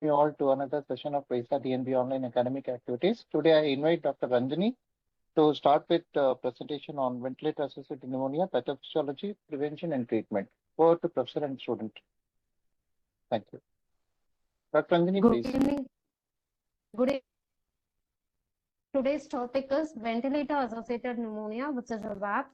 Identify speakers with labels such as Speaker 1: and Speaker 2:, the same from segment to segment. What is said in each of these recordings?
Speaker 1: you all to another session of PRISA DNB online academic activities. Today I invite Dr. Ranjani to start with presentation on ventilator-associated pneumonia, pathophysiology, prevention and treatment. Over to professor and student. Thank you. Dr. Ranjani,
Speaker 2: Good
Speaker 1: please.
Speaker 2: evening. Good evening. Today's topic is ventilator-associated pneumonia, which is a VAP.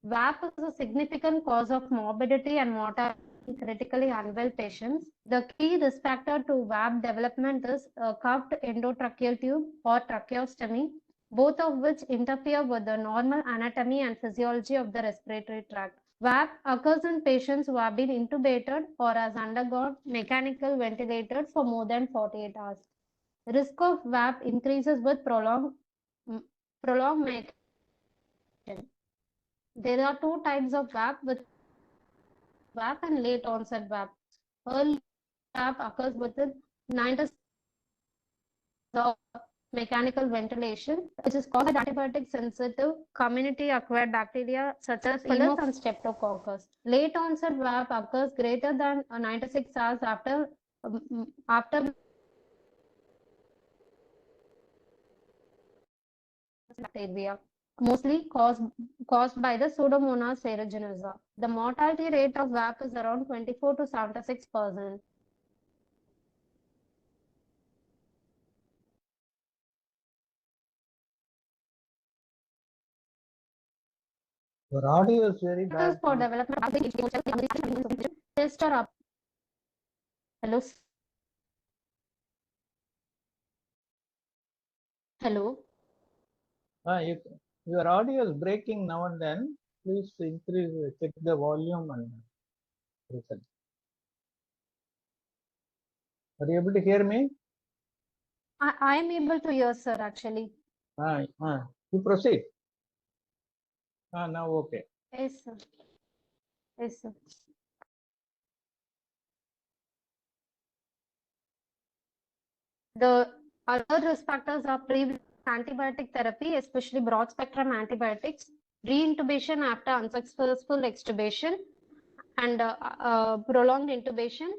Speaker 2: VAP is a significant cause of morbidity and mortality in critically unwell patients. The key risk factor to VAP development is a cupped endotracheal tube or tracheostomy, both of which interfere with the normal anatomy and physiology of the respiratory tract. VAP occurs in patients who have been intubated or has undergone mechanical ventilated for more than 48 hours. Risk of VAP increases with prolonged medication. There are two types of VAP, with VAP and late onset VAP. Early VAP occurs within 90 of mechanical ventilation, which is caused by antibiotic sensitive community acquired bacteria such as Haemophilus and Streptococcus. Late onset VAP occurs greater than 96 hours after bacteria, mostly caused by the Pseudomonas aeruginosa. The mortality rate of VAP is around 24 to 76%.
Speaker 3: Your audio is very bad.
Speaker 2: For development, test or up. Hello. Hello.
Speaker 3: Your audio is breaking now and then. Please increase, check the volume and listen. Are you able to hear me?
Speaker 2: I am able to hear, sir, actually.
Speaker 3: You proceed. Now okay.
Speaker 2: Yes, sir. Yes, sir. The other risk factors are previous antibiotic therapy, especially broad spectrum antibiotics, reintubation after unsuccessful extubation, and prolonged intubation,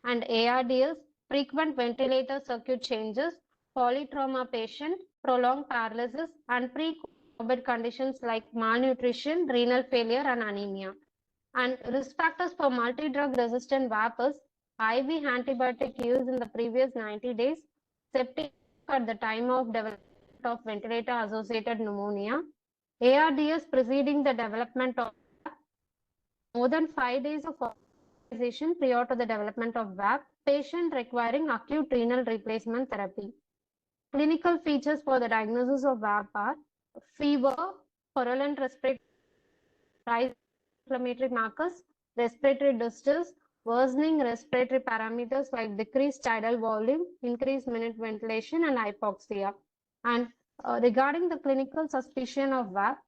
Speaker 2: and ARDS, frequent ventilator circuit changes, polytrauma patient, prolonged paralysis, and pre-COVID conditions like malnutrition, renal failure, and anemia. And risk factors for multi-drug resistant VAP is IV antibiotic use in the previous 90 days, septic at the time of development of ventilator-associated pneumonia, ARDS preceding the development of more than 5 days of hospitalization prior to the development of VAP, patient requiring acute renal replacement therapy. Clinical features for the diagnosis of VAP are fever, purulent respiratory, inflammatory markers, respiratory distress, worsening respiratory parameters like decreased tidal volume, increased minute ventilation, and hypoxia. And regarding the clinical suspicion of VAP,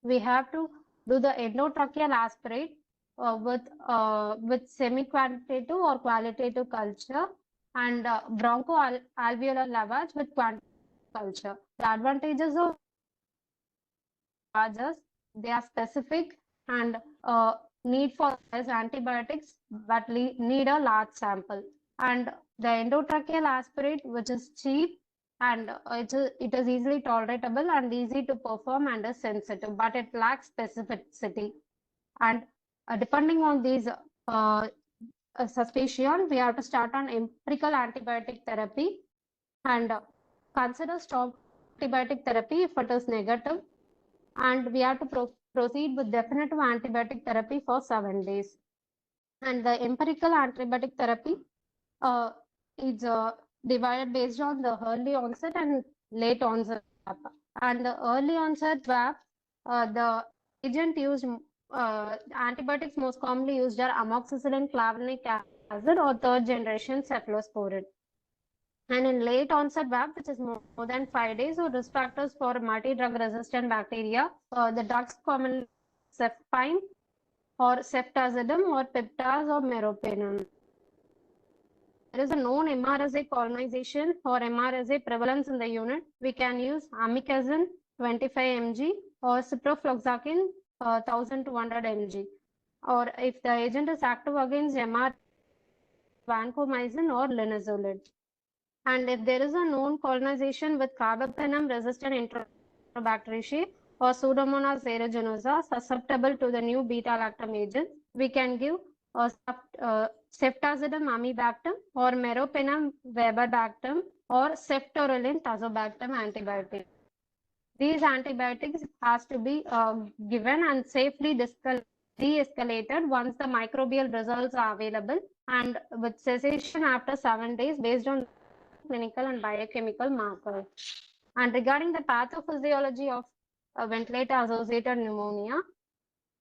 Speaker 2: we have to do the endotracheal aspirate with semi-quantitative or qualitative culture, and bronchoalveolar lavage with quantitative culture. The advantages of lavages, they are specific and need for less antibiotics, but need a large sample. And the endotracheal aspirate, which is cheap and it is easily tolerable and easy to perform and is sensitive, but it lacks specificity. And depending on these suspicion, we have to start on empirical antibiotic therapy and consider stop antibiotic therapy if it is negative, and we have to proceed with definitive antibiotic therapy for 7 days. And the empirical antibiotic therapy is divided based on the early onset and late onset VAP. And the early onset VAP, the agent used, antibiotics most commonly used are amoxicillin clavulanic acid or third generation cephalosporin. And in late onset VAP, which is more than 5 days, or risk factors for multi-drug resistant bacteria, the drugs commonly cefpine or ceftazidime or peptaz or meropenem. There is a known MRSA colonization or MRSA prevalence in the unit. We can use amikazin 25 mg or ciprofloxacin 1200 mg. Or if the agent is active against MRSA, vancomycin or linezolid. And if there is a known colonization with carbapenem-resistant Enterobacteriaceae or Pseudomonas aeruginosa susceptible to the new beta-lactam agent, we can give ceftazidime amibactam or meropenem weberbactam or ceftaroline tazobactam antibiotic. These antibiotics has to be given and safely de-escalated once the microbial results are available and with cessation after 7 days based on clinical and biochemical markers. And regarding the pathophysiology of ventilator-associated pneumonia,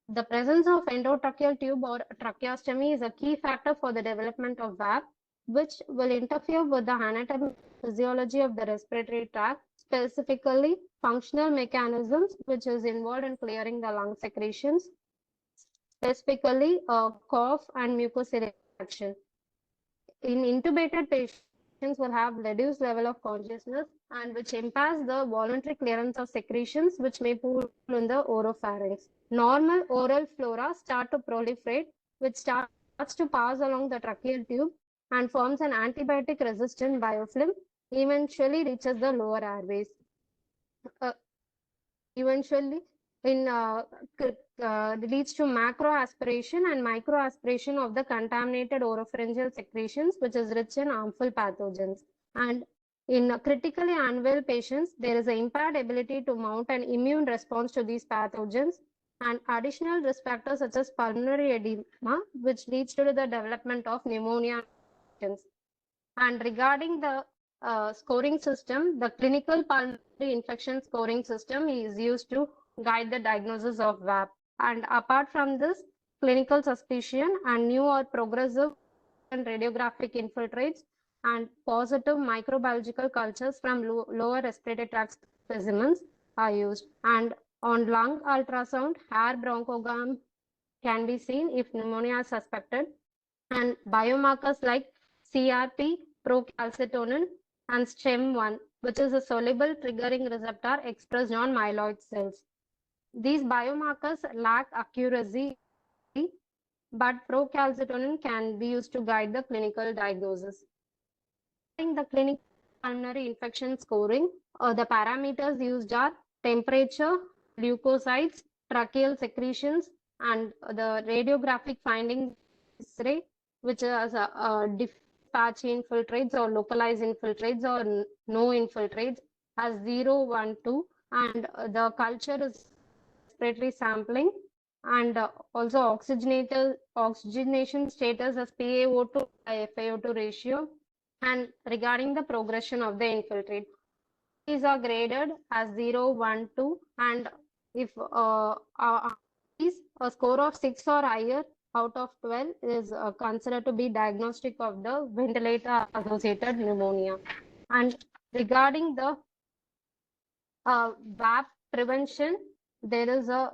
Speaker 2: the presence of endotracheal tube or tracheostomy is a key factor for the development of VAP, which will interfere with the anatomic physiology of the respiratory tract, specifically functional mechanisms which is involved in clearing the lung secretions, specifically cough and mucociliary action. In intubated patients will have reduced level of consciousness and which impairs the voluntary clearance of secretions which may pool in the oropharynx. Normal oral flora start to proliferate, which starts to pass along the tracheal tube and forms an antibiotic resistant biofilm, eventually reaches the lower airways. Eventually leads to macro aspiration and micro aspiration of the contaminated oropharyngeal secretions, which is rich in harmful pathogens. And in critically unwell patients, there is an impaired ability to mount an immune response to these pathogens and additional risk factors such as pulmonary edema, which leads to the development of pneumonia. And regarding the scoring system, the clinical pulmonary infection scoring system is used to guide the diagnosis of VAP. And apart from this, clinical suspicion and new or progressive and radiographic infiltrates and positive microbiological cultures from lower respiratory tract specimens are used. And on lung ultrasound, hair bronchogram can be seen if pneumonia is suspected. And biomarkers like CRP, procalcitonin, and STEM1, which is a soluble triggering receptor expressed on myeloid cells. These biomarkers lack accuracy, but procalcitonin can be used to guide the clinical diagnosis. In the clinical pulmonary infection scoring, the parameters used are temperature, leukocytes, tracheal secretions, and the radiographic findings X-ray, which is dispatch infiltrates or localized infiltrates or no infiltrates as 0, 1, 2, and the culture is respiratory sampling and also oxygenation status as PaO2 by FaO2 ratio and regarding the progression of the infiltrate. These are graded as 0, 1, 2 and if a score of 6 or higher out of 12 is considered to be diagnostic of the ventilator associated pneumonia. And regarding the VAP prevention, there is a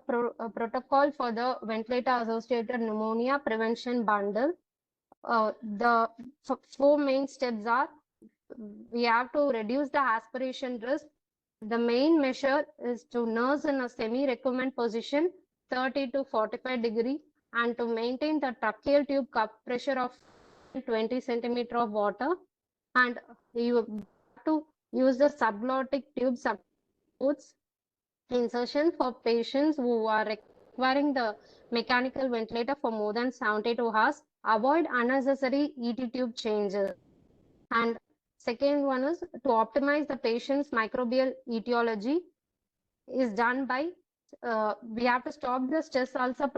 Speaker 2: protocol for the ventilator associated pneumonia prevention bundle. The 4 main steps are we have to reduce the aspiration risk. The main measure is to nurse in a semi-recumbent position 30 to 45 degree and to maintain the tracheal tube cup pressure of 20 centimeter of water and you have to use the subglottic tube supports insertion for patients who are requiring the mechanical ventilator for more than 72 hours. Avoid unnecessary ET tube changes. And second one is to optimize the patient's microbial etiology is done by we have to stop the stress ulcer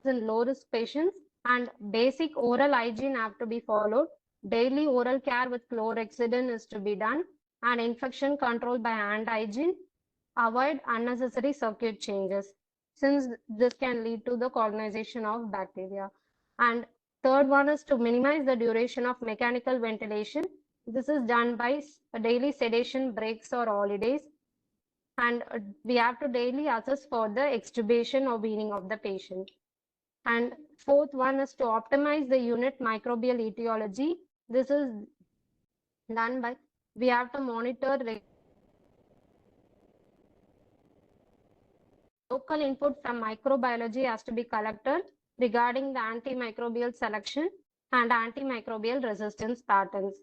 Speaker 2: in low risk patients and basic oral hygiene have to be followed. Daily oral care with chlorhexidine is to be done and infection control by hand hygiene. Avoid unnecessary circuit changes since this can lead to the colonization of bacteria. And third one is to minimize the duration of mechanical ventilation. This is done by daily sedation breaks or holidays. And we have to daily assess for the extubation or weaning of the patient. And fourth one is to optimize the unit microbial etiology. This is done by we have to monitor local input from microbiology has to be collected regarding the antimicrobial selection and antimicrobial resistance patterns.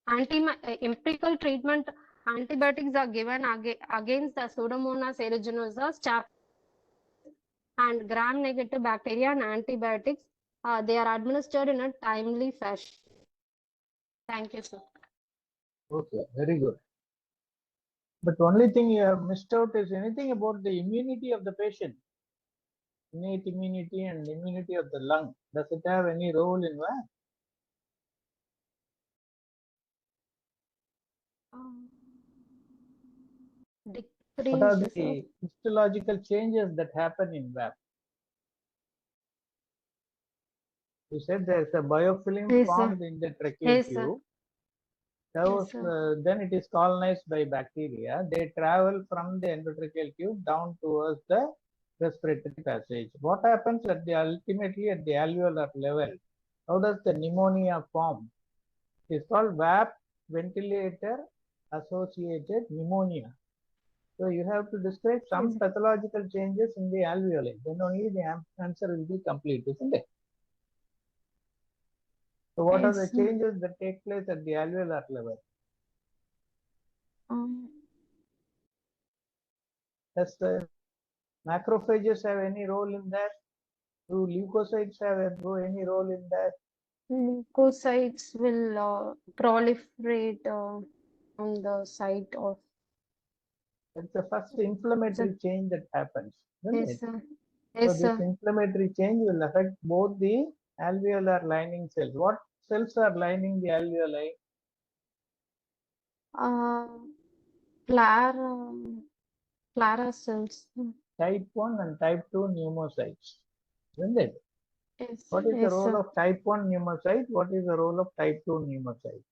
Speaker 2: Empirical treatment antibiotics are given against the Pseudomonas aeruginosa, staph, and gram-negative bacteria and antibiotics. They are administered in a timely fashion. Thank you, sir.
Speaker 3: Okay, very good. But only thing you have missed out is anything about the immunity of the patient. Innate immunity and immunity of the lung. Does it have any role in that? What are
Speaker 2: Decreases
Speaker 3: the histological changes that happen in VAP? You said there is a biofilm
Speaker 2: Yes, sir.
Speaker 3: formed in the tracheal
Speaker 2: Yes, sir.
Speaker 3: tube.
Speaker 2: Yes, sir.
Speaker 3: Then it is colonized by bacteria. They travel from the endotracheal tube down towards the respiratory passage. What happens ultimately at the alveolar level? How does the pneumonia form? It is called VAP, ventilator associated pneumonia. So you have to describe some pathological changes in the alveoli. Then only the answer will be complete, isn't it? So what are the
Speaker 2: Yes, sir.
Speaker 3: changes that take place at the alveolar level? Does the macrophages have any role in that? Do leukocytes have any role in that?
Speaker 2: Leukocytes will proliferate on the site of.
Speaker 3: That's the first inflammatory change that happens, isn't
Speaker 2: Yes,
Speaker 3: it?
Speaker 2: sir.
Speaker 3: So
Speaker 2: Yes,
Speaker 3: this
Speaker 2: sir.
Speaker 3: inflammatory change will affect both the alveolar lining cells. What cells are lining the alveoli?
Speaker 2: Clara cells.
Speaker 3: Type 1 and type 2 pneumocytes, isn't it?
Speaker 2: Yes,
Speaker 3: What is the
Speaker 2: yes,
Speaker 3: role
Speaker 2: sir.
Speaker 3: of type 1 pneumocyte? What is the role of type 2 pneumocyte?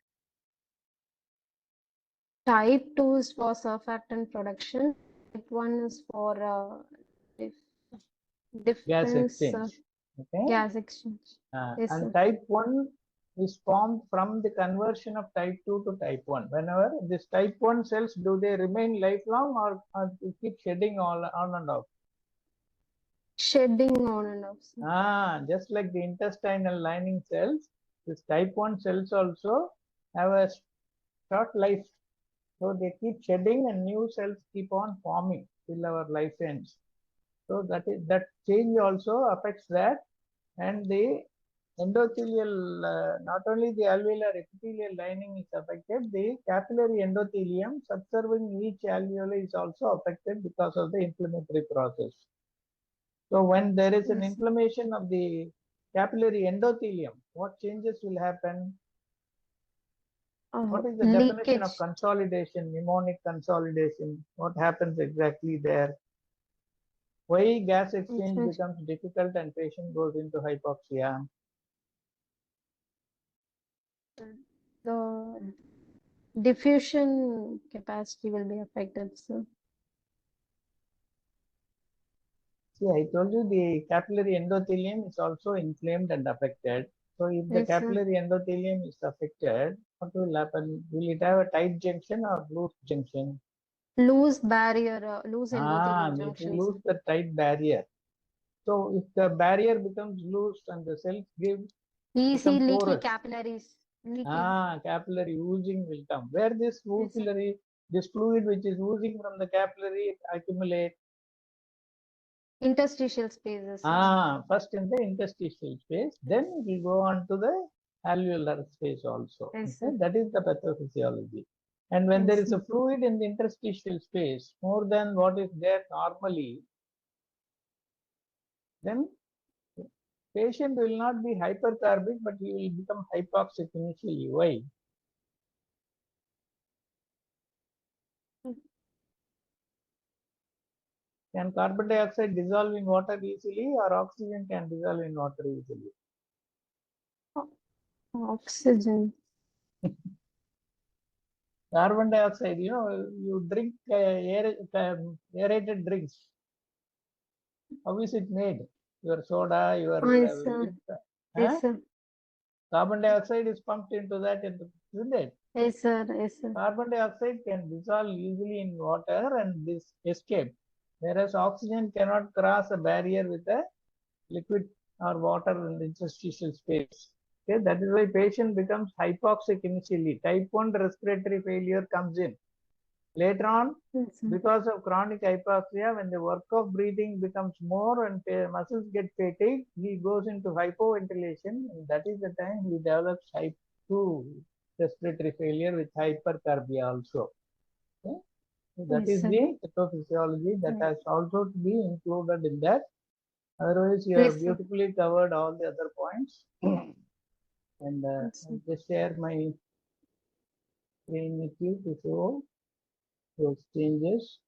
Speaker 2: Type 2 is for surfactant production. Type 1 is for
Speaker 3: Gas
Speaker 2: defense
Speaker 3: exchange. Okay.
Speaker 2: gas exchange. Yes,
Speaker 3: And
Speaker 2: sir.
Speaker 3: type 1 is formed from the conversion of type 2 to type 1. Whenever this type 1 cells, do they remain lifelong or keep shedding on and off?
Speaker 2: Shedding on and off, sir.
Speaker 3: Just like the intestinal lining cells, this type 1 cells also have a short life. So they keep shedding and new cells keep on forming till our life ends. So that change also affects that, and the endothelial, not only the alveolar epithelial lining is affected, the capillary endothelium subserving each alveoli is also affected because of the inflammatory process. So when there is an inflammation of the capillary endothelium, what changes will happen? What is the definition of consolidation, mnemonic consolidation? What happens exactly there? Why gas exchange becomes difficult and patient goes into hypoxia?
Speaker 2: The diffusion capacity will be affected, sir.
Speaker 3: See, I told you the capillary endothelium is also inflamed and affected. So if the capillary endothelium is affected, what will happen? Will it have a tight junction or loose junction?
Speaker 2: Loose barrier, loose endothelium
Speaker 3: It
Speaker 2: junction.
Speaker 3: will lose the tight barrier. So if the barrier becomes loose and the cells become
Speaker 2: leaky
Speaker 3: porous,
Speaker 2: capillaries.
Speaker 3: capillary oozing will come. Where this this fluid which is oozing from the capillary accumulate?
Speaker 2: Interstitial spaces.
Speaker 3: First in the interstitial space, then it will go on to the alveolar space also.
Speaker 2: Yes,
Speaker 3: okay? That is the pathophysiology. And when there is a fluid in the interstitial space more than what is there normally, then patient will not be hypercarbic, but he will become hypoxic initially. Why? Can carbon dioxide dissolve in water easily, or oxygen can dissolve in water easily?
Speaker 2: Oxygen.
Speaker 3: Carbon dioxide, you drink aerated drinks. How is it made? Your soda, your carbon dioxide is pumped into that, isn't it?
Speaker 2: Yes, sir. Yes, sir.
Speaker 3: Carbon dioxide can dissolve easily in water and this escape, whereas oxygen cannot cross a barrier with a liquid or water in the interstitial space. Okay, that is why patient becomes hypoxic initially. Type 1 respiratory failure comes in. Later on,
Speaker 2: Yes, sir.
Speaker 3: because of chronic hypoxia, when the work of breathing becomes more and muscles get fatigued, he goes into hypoventilation. And that is the time he develops type 2 respiratory failure with hypercarbia also. Okay? So that
Speaker 2: Yes,
Speaker 3: is
Speaker 2: sir.
Speaker 3: the pathophysiology that has also to be included in that. Otherwise, you
Speaker 2: Yes,
Speaker 3: have
Speaker 2: sir.
Speaker 3: beautifully covered all the other points. And
Speaker 2: Yes, sir.
Speaker 3: I'll just share my screen with you to show those changes.